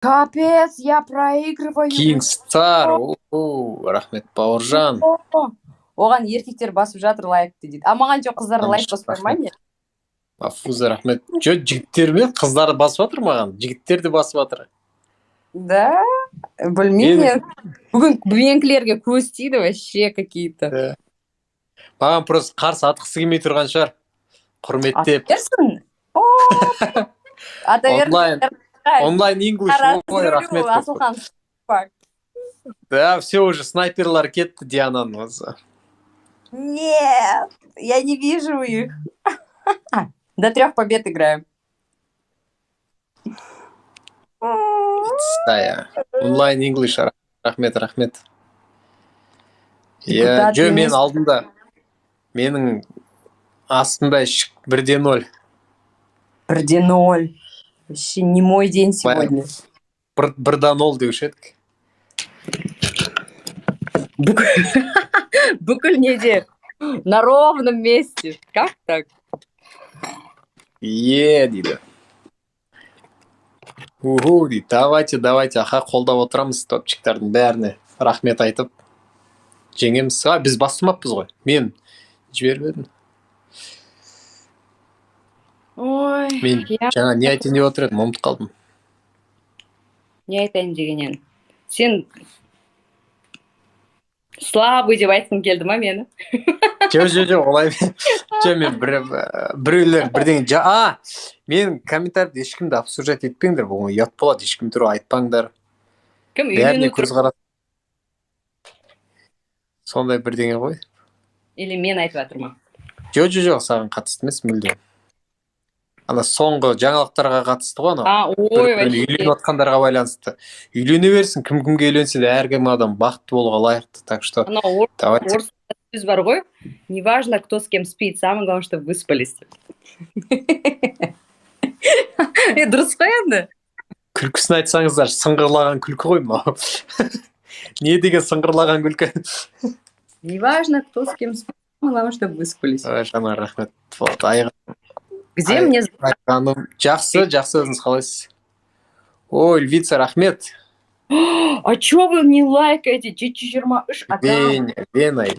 Капец, я проигрываю. Киngstar. Рахмет, Бауыржан. Оған еркектер басып жатыр лайкты дейді. А маған жоқ, қыздар лайк баспай ма не? Афуза, рахмет. Жігіттер ме? Қыздар басып жатыр маған. Жігіттер де басып жатыр. Да? Білмеймін. Бүгін менікілерге көз тиді вообще какие-то. Маған просто қарсы атқысы келмей тұрған шығар. Құрметтеп. Атаверсің? Онлайн English. Ой, рахмет. Асылхан. Да, все уже, снайперлар кетті Диананың өзі. Нет, я не вижу их. До 3 побед играем. Онлайн English. Рахмет. Жо, мен алдында. Менің астында 1-0. 1-0. Вообще не мой день сегодня. 1-0 деуші едік. Бүкіл неде на ровном месте. Как так? Дейді. Дейді. Давайте. Аха, қолдап отырамыз топчиктардың бәріне. Рахмет айтып. Жеңеміз. Біз бастымаппыз ғой. Мен жібермедім. Ой. Мен жаңа не айтайын деп отыр едім, ұмытып қалдым. Не айтайын дегенен? Сен слабый деп айтқың келді ма мені? Жоқ, олай. Мен біреулер бірдеңе. Мен комментарийді ешкімді обсуждать етпеңдер, бұл ұят болады, ешкім туралы айтпаңдар. Кім бәріне көз қарап. Сондай бірдеңе ғой. Или мен айтып жатырмын? Жоқ, саған қатысты емес, мүлдем. Ана соңғы жаңалықтарға қатысты ғой, ана. Үйленіп жатқандарға байланысты. Үйлене берсін, кім-кімге үйленсе де әркім адам бақытты болуға лайықты, так что давайте. Орысында сөз бар ғой, неважно, кто с кем спит, самое главное, чтобы выспались. Дұрыс қой енді? Күлкісін айтсаңыздар, сыңғырлаған күлкі ғой мынау. Не деген сыңғырлаған күлкі? Неважно, кто с кем спит, самое главное, чтобы выспались. Жана, рахмет. Айға. Где мне... Жақсы, өзіңіз қалайсыз? Ой, Львица, рахмет. А чё вы не лайкаете? 2023 адам? Вена,